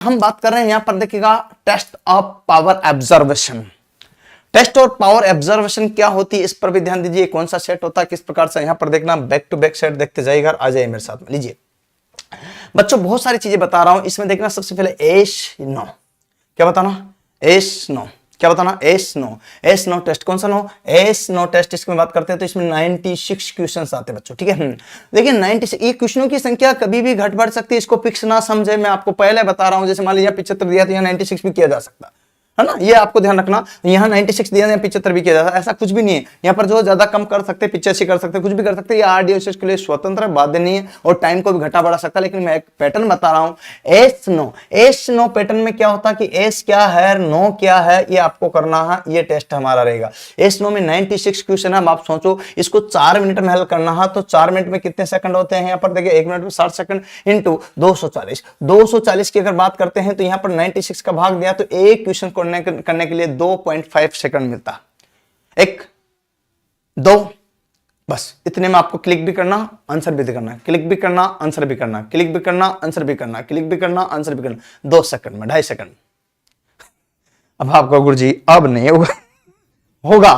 हम बात कर रहे हैं यहां पर देखिएगा test of power observation. Test और पावर एब्जर्वेशन क्या होती है इस पर भी ध्यान दीजिए, कौन सा सेट होता है किस प्रकार से, यहां पर देखना बैक टू बैक सेट देखते जाइएगा, आ जाइए मेरे साथ में। लीजिए बच्चों बहुत सारी चीजें बता रहा हूं, इसमें देखना सबसे पहले एस नो, क्या बताना एस नो, क्या बताना S no, S no test, कौन सा नो, एस नो टेस्ट। इसमें बात करते हैं तो इसमें 96 क्वेश्चंस आते हैं बच्चों, ठीक है। देखिए 96 ये क्वेश्चनों की संख्या कभी भी घट बढ़ सकती है, इसको फिक्स ना समझे, मैं आपको पहले बता रहा हूं। जैसे मान लीजिए 75 दिया तो यहाँ 96 भी किया जा सकता है ना, ये आपको ध्यान रखना। यहाँ 96 दिया 75 भी किया जाता है, ऐसा कुछ भी नहीं है। यहाँ पर जो ज्यादा कम कर सकते, 85 कर सकते, कुछ भी कर सकते, ये आरडीएसएस के लिए स्वतंत्र बाध्य नहीं है और टाइम को भी घटा बढ़ा सकता है। लेकिन मैं एक पैटर्न बता रहा हूँ, S no, S no pattern में क्या होता है कि एस क्या है, नो क्या है, ये आपको करना है, ये टेस्ट हमारा रहेगा। एस नो में 96 क्वेश्चन है। आप सोचो इसको 4 मिनट में हल करना है तो 4 मिनट में कितने सेकंड होते हैं, यहाँ पर देखिए 1 मिनट में 60 सेकंड इंटू 240, 240 की अगर बात करते हैं तो यहाँ पर 96 का भाग दिया तो एक क्वेश्चन करने के लिए 2.5 सेकंड मिलता, 1 2, बस इतने में आपको क्लिक भी करना आंसर भी करना, क्लिक भी करना आंसर भी करना, क्लिक भी करना आंसर भी करना, क्लिक भी करना आंसर भी करना, 2 सेकंड में, 2.5 सेकंड। अब आपका गुरुजी अब नहीं होगा, होगा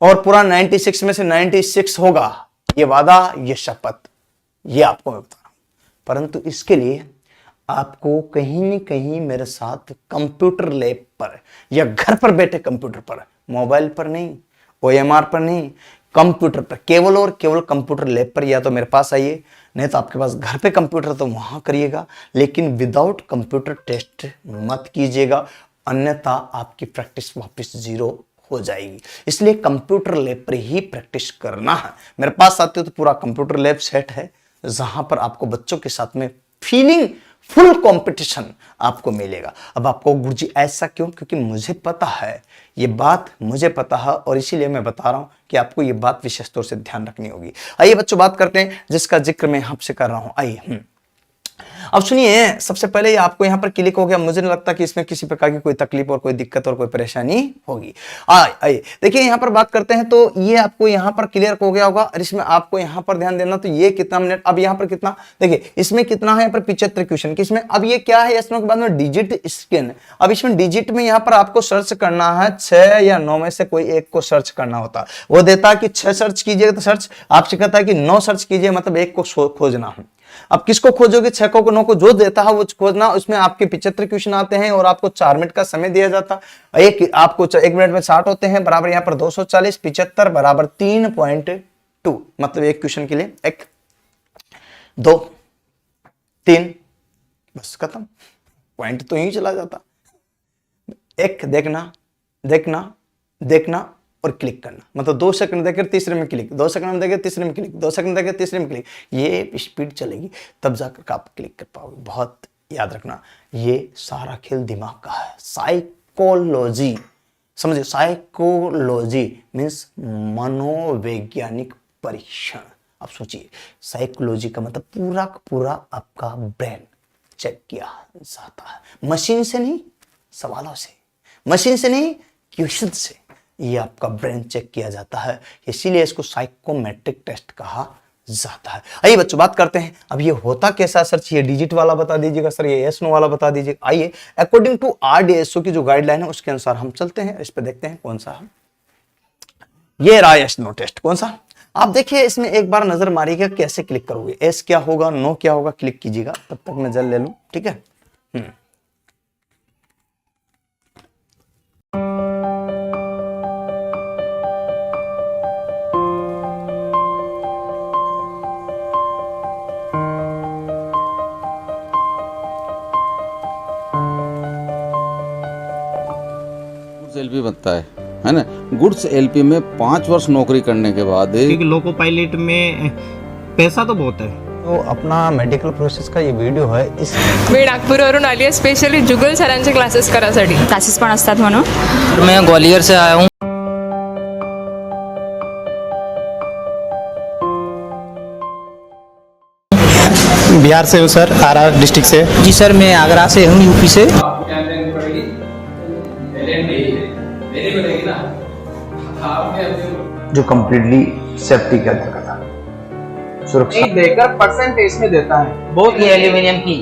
और पूरा 96 में से 96 होगा, ये वादा, ये शपथ, ये आपको मैं बता रहा हूं। परंतु इसके लिए आपको कहीं न कहीं मेरे साथ कंप्यूटर लैब पर या घर पर बैठे कंप्यूटर पर, मोबाइल पर नहीं, ओएमआर पर नहीं, कंप्यूटर पर, केवल और केवल कंप्यूटर लैब पर या तो मेरे पास आइए, नहीं तो आपके पास घर पे कंप्यूटर तो वहां करिएगा, लेकिन विदाउट कंप्यूटर टेस्ट मत कीजिएगा, अन्यथा आपकी प्रैक्टिस वापस जीरो हो जाएगी। इसलिए कंप्यूटर लैब पर ही प्रैक्टिस करना है। मेरे पास आते हो तो पूरा कंप्यूटर लैब सेट है, जहां पर आपको बच्चों के साथ में फीलिंग फुल कंपटीशन आपको मिलेगा। अब आपको गुरुजी ऐसा क्यों, क्योंकि मुझे पता है, ये बात मुझे पता है और इसीलिए मैं बता रहा हूं कि आपको ये बात विशेष तौर से ध्यान रखनी होगी। आइए बच्चों बात करते हैं जिसका जिक्र मैं आपसे कर रहा हूं। आइए अब सुनिए, सबसे पहले आपको यहां पर क्लिक हो गया, मुझे नहीं लगता कि इसमें किसी प्रकार की कोई तकलीफ और कोई दिक्कत और कोई परेशानी होगी। आइए देखिए यहां पर बात करते हैं तो ये आपको यहां पर क्लियर हो गया होगा और इसमें आपको यहां पर ध्यान देना, तो ये कितना मिनट, अब यहां पर कितना, देखिए इसमें कितना है, यहाँ पर 75 क्वेश्चन किसमें, अब ये क्या है, इसमें के बाद में डिजिट स्कैन। अब इसमें डिजिट में यहां पर आपको सर्च करना है, 6 या 9 में से कोई एक को सर्च करना होता है। वो देता है कि 6 सर्च कीजिएगा तो सर्च, आपसे कहता है कि 9 सर्च कीजिए, मतलब एक को खोजना है। अब किसको खोजोगे, 6 को 9 को, जो देता है वो खोजना। उसमें आपके 75 क्वेश्चन आते हैं और आपको 4 मिनट का समय दिया जाता है। एक आपको 1 मिनट में 60 होते हैं, बराबर यहाँ पर 240, 75 बराबर 3.2, मतलब एक क्वेश्चन के लिए 1 2 3, बस खत्म, पॉइंट तो यही चला जाता। एक देखना देखना देखना और क्लिक करना, मतलब 2 सेकंड देकर तीसरे में क्लिक, 2 सेकंड में देकर तीसरे में क्लिक, 2 सेकंड देकर तीसरे में क्लिक, ये स्पीड चलेगी तब जाकर आप क्लिक कर पाओगे। बहुत याद रखना, ये सारा खेल दिमाग का है, साइकोलॉजी, समझिए, साइकोलॉजी मीन्स मनोवैज्ञानिक परीक्षण। आप सोचिए, साइकोलॉजी का मतलब पूरा का पूरा आपका ब्रेन चेक किया जाता है, मशीन से नहीं, सवालों से, मशीन से नहीं, क्वेश्चन से, ये आपका ब्रेन चेक किया जाता है, इसीलिए इसको साइकोमेट्रिक टेस्ट कहा जाता है। आइए बच्चों बात करते हैं, अब ये होता कैसा सर, ये डिजिट वाला बता दीजिएगा सर, ये एस नो वाला बता दीजिएगा। आइए अकॉर्डिंग टू आरडीएसओ की जो गाइडलाइन है उसके अनुसार हम चलते हैं, इस पे देखते हैं कौन सा है। ये रहा एस नो टेस्ट, कौन सा, आप देखिए इसमें एक बार नजर मारिएगा कैसे क्लिक करोगे, एस क्या होगा, नो क्या होगा, क्लिक कीजिएगा, तब तक मैं जल ले लूं, ठीक है। एलपी बनता है ना, गुड्स एलपी में 5 वर्ष नौकरी करने के बाद, क्योंकि लोको पायलट में पैसा तो बहुत है। तो अपना मेडिकल प्रोसेस का ये व्हिडिओ है। इस मी नागपूरवरून आली आहे स्पेशली जुगल सरांचे क्लासेस करायसाठी। क्लासेस पण असतात म्हणून। मैं ग्वालियर से आया हूँ। बिहार से हूँ सर, आरा डिस्ट्रिक्ट से। जी सर, मैं आगरा से हूँ, यूपी से। जो कंप्लीटली सेफ्टी के अंतर्गत है, सुरक्षा देकर परसेंटेज में देता है, बहुत ही एल्यूमिनियम की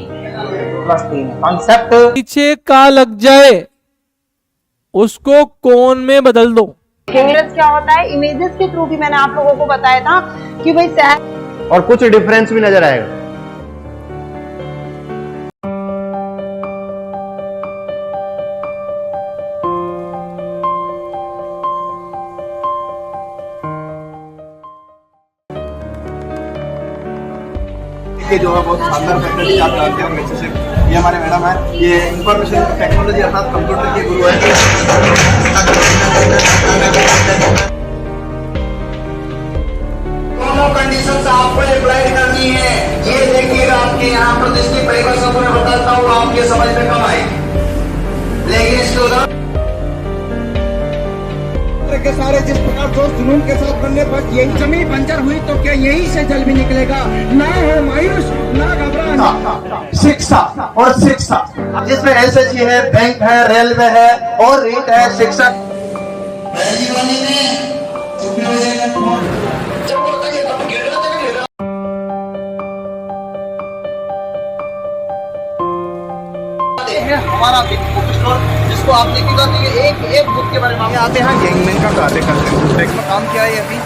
3 है। कॉन्सेप्ट पीछे का लग जाए उसको कोन में बदल दो। इमेजेस क्या होता है, इमेजेस के थ्रू भी मैंने आप लोगों को बताया था कि भाई सैड और कुछ डिफरेंस भी नजर आएगा। ये जो है बहुत शानदार फैकल्टी आप जानते होंगे अच्छे से। ये हमारे मैडम है, ये इंफॉर्मेशन टेक्नोलॉजी अर्थात कंप्यूटर के गुरु है। दोनों कंडीशन आपको अप्लाई करनी है। ये देखिएगा आपके यहाँ पर जिसकी परिभाषा मैं बताता हूँ आपके समझ में कम आएगी, लेकिन इसके उदाहरण के सारे जिस प्रकार जोर जुनून के साथ बनने पर यही जमीन बंजर हुई तो क्या यही से जल भी निकलेगा। ना हो मायूस ना घबराना। शिक्षा और शिक्षा जिसमें एसएससी है, बैंक है, रेलवे है और रीट है, शिक्षा हमारा बुक स्टोर जिसको आप देखिएगा तो ये एक बुक के बारे में आते हैं। गैंगमैन का कार्य करते हैं, टेक में काम किया है अभी।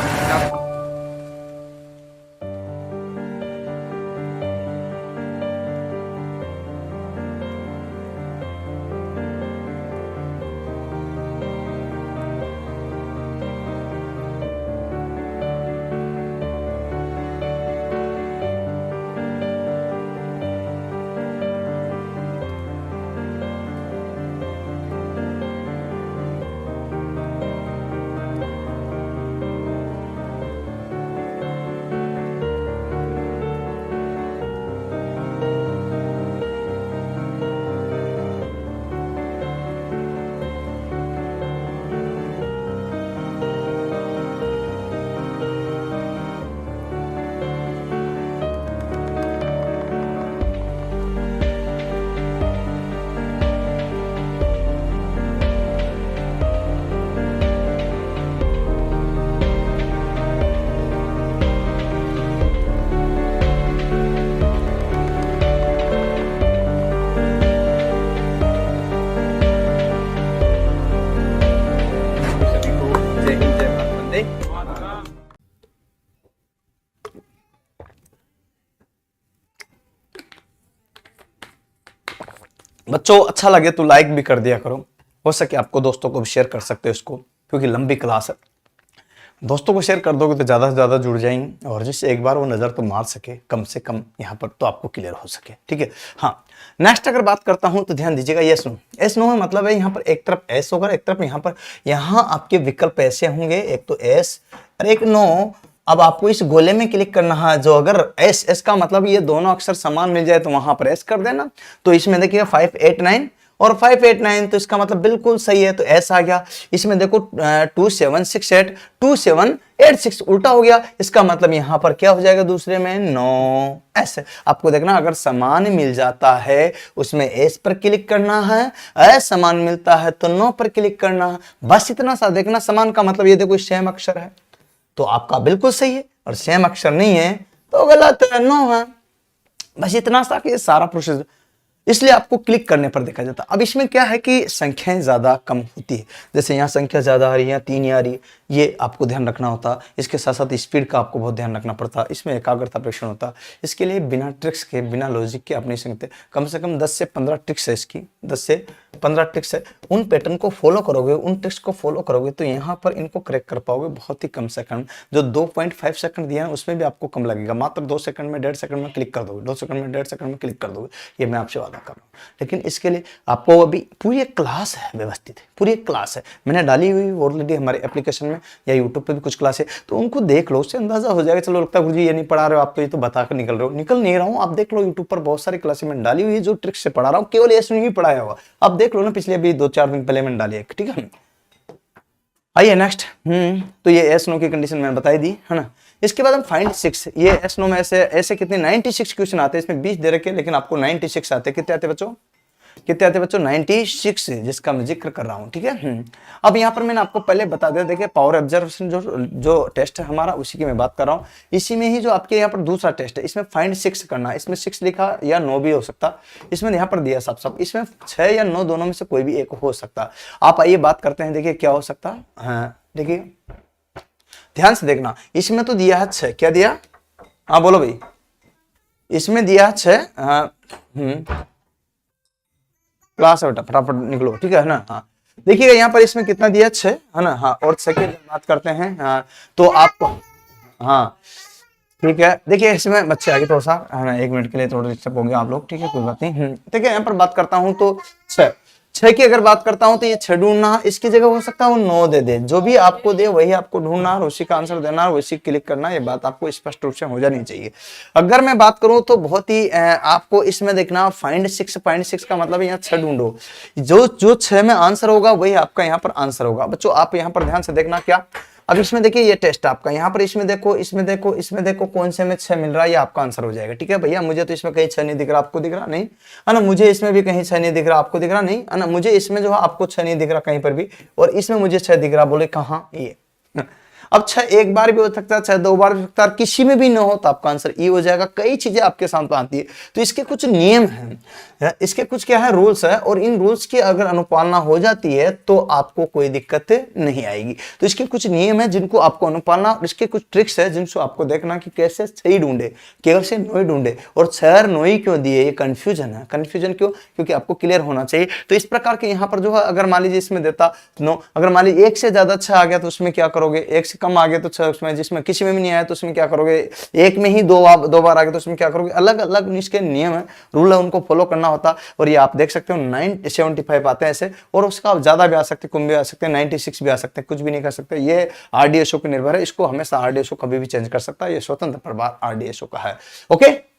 बच्चों अच्छा लगे तो लाइक भी कर दिया करो, हो सके आपको दोस्तों को भी शेयर कर सकते हो इसको, क्योंकि लंबी क्लास है। दोस्तों को शेयर कर दोगे तो ज़्यादा से ज़्यादा जुड़ जाएंगे और जिससे एक बार वो नज़र तो मार सके कम से कम यहाँ पर, तो आपको क्लियर हो सके। ठीक है, हाँ। नेक्स्ट अगर बात करता हूँ तो ध्यान दीजिएगा, यस नो। एस नो है मतलब है यहाँ पर एक तरफ एस होगा, एक तरफ यहाँ पर, यहाँ आपके विकल्प ऐसे होंगे, एक तो एस और एक नो। अब आपको इस गोले में क्लिक करना है, जो अगर एस एस का मतलब ये दोनों अक्षर समान मिल जाए तो वहां पर एस कर देना। तो इसमें देखिएगा 589 और 589, तो इसका मतलब बिल्कुल सही है, तो एस आ गया। इसमें देखो 2768 2786 उल्टा हो गया, इसका मतलब यहां पर क्या हो जाएगा, दूसरे में नो एस। आपको देखना अगर समान मिल जाता है उसमें एस पर क्लिक करना है, असमान मिलता है तो नो पर क्लिक करना है। बस इतना सा देखना, समान का मतलब ये देखो सेम अक्षर है तो आपका बिल्कुल सही है, और सेम अक्षर नहीं है तो गलत है, नो है। बस इतना सा कि ये सारा प्रोसेस, इसलिए आपको क्लिक करने पर देखा जाता है। अब इसमें क्या है कि संख्याएं ज़्यादा कम होती है, जैसे यहाँ संख्या ज़्यादा आ रही है, 3 आ रही है, ये आपको ध्यान रखना होता। इसके साथ साथ स्पीड का आपको बहुत ध्यान रखना पड़ता, इसमें एकाग्रता परीक्षण होता। इसके लिए बिना ट्रिक्स के, बिना लॉजिक के आप नहीं सकते। कम से कम 10 से 15 ट्रिक्स है इसकी, 10 से 15 ट्रिक्स है। उन पैटर्न को फॉलो करोगे, उन ट्रिक्स को फॉलो करोगे तो यहाँ पर इनको क्रैक कर पाओगे बहुत ही कम सेकंड। जो 2.5 सेकंड दिया है उसमें भी आपको कम लगेगा, मात्र 2 सेकंड में, 1.5 सेकंड में क्लिक कर दोगे, 2 सेकंड में, 1.5 सेकंड में क्लिक कर दोगे, ये मैं आपसे वादा कर रहा हूँ। लेकिन इसके लिए आपको अभी पूरी एक क्लास है, व्यवस्थित है, पूरी एक क्लास है, मैंने डाली हुई ऑलरेडी हमारे एप्लीकेशन में या यूट्यूब पे भी कुछ क्लास है, तो उनको देख लो, उससे अंदाजा हो जाएगा। चलो लगता है गुरुजी ये नहीं पढ़ा रहे हो आप, तो ये तो बता कर निकल रहे हो, निकल नहीं रहा हूँ। आप देख लो यूट्यूब पर बहुत सारी क्लासें मैंने डाली हुई है जो ट्रिक्स से पढ़ा रहा हूँ, केवल ऐसे नहीं पढ़ाया हुआ। आप देख लो ना, पिछले अभी 2-4 दिन पहले मैंने डाली है, ठीक है। आइए नेक्स्ट, तो ये एस नो की कंडीशन मैंने बताई दी है ना। इसके बाद हम फाइंड 6, ये एस नो में ऐसे कितने 96 क्वेश्चन आते हैं, इसमें 20 दे रखे, लेकिन आपको 96 आते हैं। कितने आते हैं बच्चों? कितने आते हैं बच्चों 96, जिसका मैं जिक्र कर रहा हूं, ठीक है। अब यहाँ पर मैंने आपको पहले बता दिया, देखिए पावर ऑब्जर्वेशन जो टेस्ट है हमारा, उसी की मैं बात कर रहा हूँ। इसी में ही जो आपके यहाँ पर दूसरा टेस्ट है, इसमें फाइंड 6 करना है। इसमें 6 लिखा या 9 भी हो सकता, इसमें यहाँ पर दिया सब इसमें 6 या 9 दोनों में से कोई भी एक हो सकता। आप आइए बात करते हैं, देखिए क्या हो सकता। हाँ देखिए ध्यान से देखना, इसमें तो दिया है 6, क्या दिया, हाँ बोलो भाई, इसमें दिया है 6। हाँ क्लास है बेटा, फटाफट निकलो, ठीक है ना। हाँ देखिएगा यहाँ पर इसमें कितना दिया 6 है ना। हाँ और सेकंड बात करते हैं। हाँ तो आपको, हाँ ठीक है, देखिए इसमें बच्चे आगे थोड़ा सा है ना, 1 मिनट के लिए थोड़ा डिस्टर्ब हो गया आप लोग, ठीक है कोई बात नहीं। देखिए यहाँ पर बात करता हूँ तो 6 की अगर बात करता हूं तो ये 6 ढूंढना, इसकी जगह हो सकता है वो 9 दे दे, जो भी आपको दे वही आपको ढूंढना और उसी का आंसर देना और उसी क्लिक करना, ये बात आपको स्पष्ट रूप से हो जानी चाहिए। अगर मैं बात करूं तो बहुत ही आपको इसमें देखना फाइंड 6 का मतलब यहाँ 6 ढूंढो, जो 6 में आंसर होगा वही आपका यहाँ पर आंसर होगा। बच्चों आप यहाँ पर ध्यान से देखना, क्या अब इसमें देखिए ये टेस्ट आपका यहाँ पर, इसमें देखो कौन से में 6 मिल रहा है, ये आपका आंसर हो जाएगा, ठीक है भैया। मुझे तो इसमें कहीं 6 नहीं दिख रहा, आपको दिख रहा नहीं है ना, मुझे इसमें भी कहीं 6 नहीं दिख रहा, आपको दिख रहा नहीं है ना, मुझे इसमें जो है आपको 6 नहीं दिख रहा कहीं पर भी, और इसमें मुझे 6 दिख रहा, बोले कहाँ ये। अब 6 एक बार भी हो सकता है, 6 2 बार भी हो सकता है, किसी में भी ना हो तो आपका आंसर ई हो जाएगा। कई चीजें आपके सामने आती है, तो इसके कुछ नियम हैं, इसके कुछ क्या है रूल्स है, और इन रूल्स की अगर अनुपालना हो जाती है तो आपको कोई दिक्कत नहीं आएगी। तो इसके कुछ नियम है जिनको आपको अनुपालना, और इसके कुछ ट्रिक्स है जिनको आपको देखना कि कैसे सही ढूंढे, केवल से 9 ढूंढे, और 6 9 ही क्यों दिए, ये कंफ्यूजन है। कंफ्यूजन क्यों, क्योंकि आपको क्लियर होना चाहिए। तो इस प्रकार के यहाँ पर जो है, अगर मान लीजिए इसमें देता 9, अगर मान लीजिए 1 से ज्यादा 6 आ गया तो उसमें क्या करोगे, 1 से कम आ गया तो 6 उसमें, जिसमें किसी में भी नहीं आया तो उसमें क्या करोगे, 1 में ही 2 बार आ गया तो उसमें क्या करोगे। अलग अलग इसके नियम है, रूल है, उनको फॉलो करना होता। और ये आप देख सकते हो 975 आते हैं ऐसे, और उसका ज्यादा भी आ सकते, कम भी आ सकते हैं, 96 भी आ सकते हैं, कुछ भी नहीं कर सकते। ये आरडीएसओ पर निर्भर है, इसको हमेशा आरडीएसओ कभी भी चेंज कर सकता है, ये स्वतंत्र प्रभार आरडीएसओ का है। ओके।